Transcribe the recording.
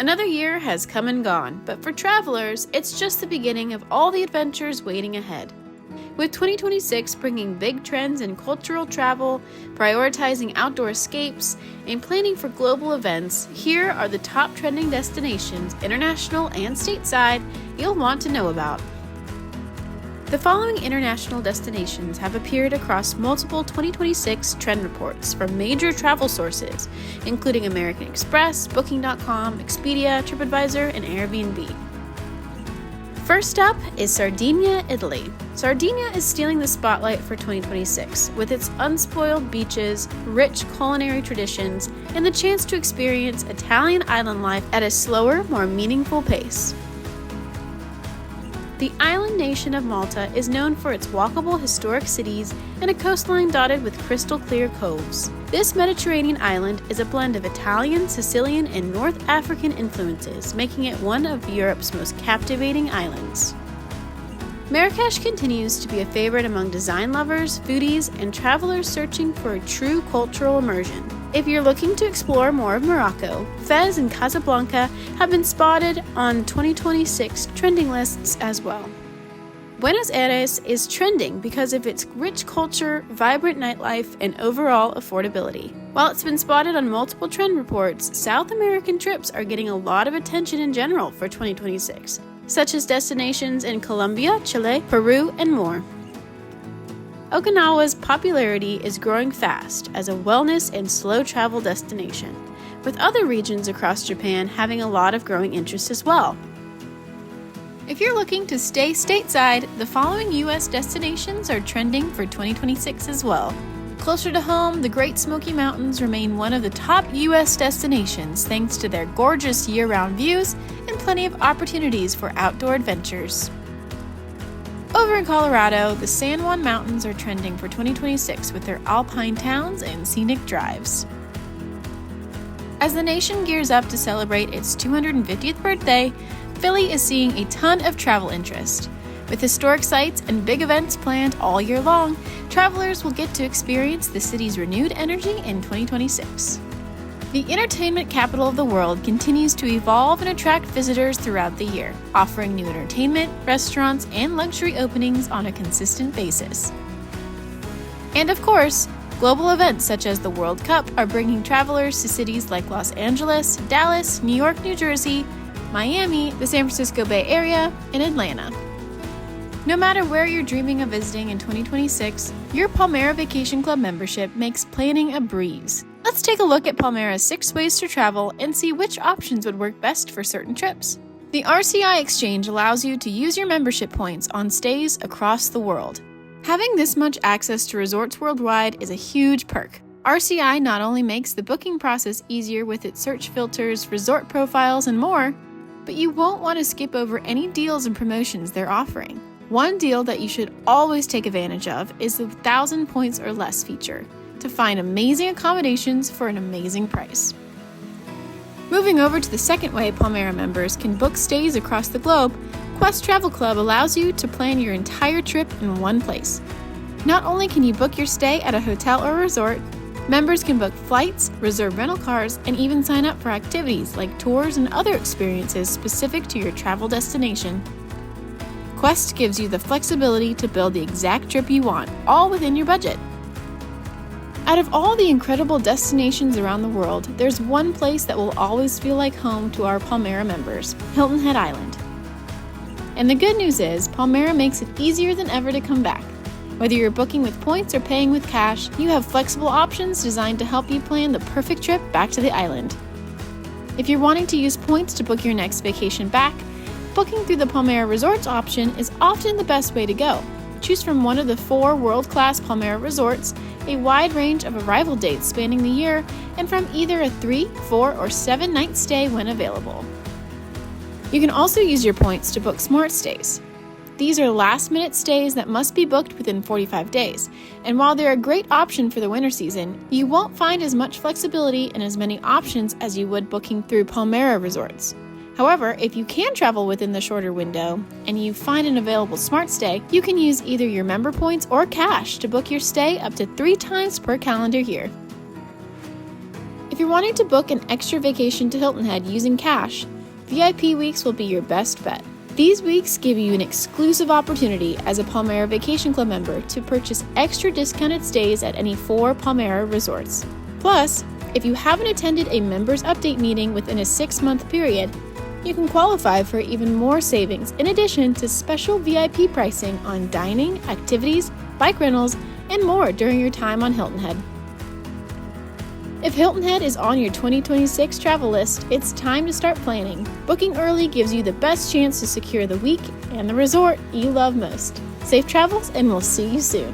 Another year has come and gone, but for travelers, it's just the beginning of all the adventures waiting ahead. With 2026 bringing big trends in cultural travel, prioritizing outdoor escapes, and planning for global events, here are the top trending destinations, international and stateside, you'll want to know about. The following international destinations have appeared across multiple 2026 trend reports from major travel sources, including American Express, Booking.com, Expedia, TripAdvisor, and Airbnb. First up is Sardinia, Italy. Sardinia is stealing the spotlight for 2026 with its unspoiled beaches, rich culinary traditions, and the chance to experience Italian island life at a slower, more meaningful pace. The island nation of Malta is known for its walkable historic cities and a coastline dotted with crystal clear coves. This Mediterranean island is a blend of Italian, Sicilian, and North African influences, making it one of Europe's most captivating islands. Marrakesh continues to be a favorite among design lovers, foodies, and travelers searching for a true cultural immersion. If you're looking to explore more of Morocco, Fez and Casablanca have been spotted on 2026 trending lists as well. Buenos Aires is trending because of its rich culture, vibrant nightlife, and overall affordability. While it's been spotted on multiple trend reports, South American trips are getting a lot of attention in general for 2026, such as destinations in Colombia, Chile, Peru, and more. Okinawa's popularity is growing fast as a wellness and slow travel destination, with other regions across Japan having a lot of growing interest as well. If you're looking to stay stateside, the following U.S. destinations are trending for 2026 as well. Closer to home, the Great Smoky Mountains remain one of the top U.S. destinations thanks to their gorgeous year-round views and plenty of opportunities for outdoor adventures. Over in Colorado, the San Juan Mountains are trending for 2026 with their alpine towns and scenic drives. As the nation gears up to celebrate its 250th birthday, Philly is seeing a ton of travel interest. With historic sites and big events planned all year long, travelers will get to experience the city's renewed energy in 2026. The entertainment capital of the world continues to evolve and attract visitors throughout the year, offering new entertainment, restaurants, and luxury openings on a consistent basis. And of course, global events such as the World Cup are bringing travelers to cities like Los Angeles, Dallas, New York, New Jersey, Miami, the San Francisco Bay Area, and Atlanta. No matter where you're dreaming of visiting in 2026, your Palmera Vacation Club membership makes planning a breeze. Let's take a look at Palmera's 6 ways to travel and see which options would work best for certain trips. The RCI Exchange allows you to use your membership points on stays across the world. Having this much access to resorts worldwide is a huge perk. RCI not only makes the booking process easier with its search filters, resort profiles, and more, but you won't want to skip over any deals and promotions they're offering. One deal that you should always take advantage of is the 1,000 points or less feature to find amazing accommodations for an amazing price. Moving over to the second way Palmera members can book stays across the globe, Quest Travel Club allows you to plan your entire trip in one place. Not only can you book your stay at a hotel or resort, members can book flights, reserve rental cars, and even sign up for activities like tours and other experiences specific to your travel destination. Quest gives you the flexibility to build the exact trip you want, all within your budget. Out of all the incredible destinations around the world, there's one place that will always feel like home to our Palmera members, Hilton Head Island. And the good news is, Palmera makes it easier than ever to come back. Whether you're booking with points or paying with cash, you have flexible options designed to help you plan the perfect trip back to the island. If you're wanting to use points to book your next vacation back, booking through the Palmera Resorts option is often the best way to go. Choose from one of the 4 world-class Palmera resorts, a wide range of arrival dates spanning the year, and from either a 3, 4, or 7-night stay when available. You can also use your points to book Smart Stays. These are last-minute stays that must be booked within 45 days, and while they're a great option for the winter season, you won't find as much flexibility and as many options as you would booking through Palmera Resorts. However, if you can travel within the shorter window and you find an available Smart Stay, you can use either your member points or cash to book your stay up to 3 times per calendar year. If you're wanting to book an extra vacation to Hilton Head using cash, VIP weeks will be your best bet. These weeks give you an exclusive opportunity as a Palmera Vacation Club member to purchase extra discounted stays at any 4 Palmera resorts. Plus, if you haven't attended a members update meeting within a 6-month period, you can qualify for even more savings in addition to special VIP pricing on dining, activities, bike rentals, and more during your time on Hilton Head. If Hilton Head is on your 2026 travel list, it's time to start planning. Booking early gives you the best chance to secure the week and the resort you love most. Safe travels, and we'll see you soon.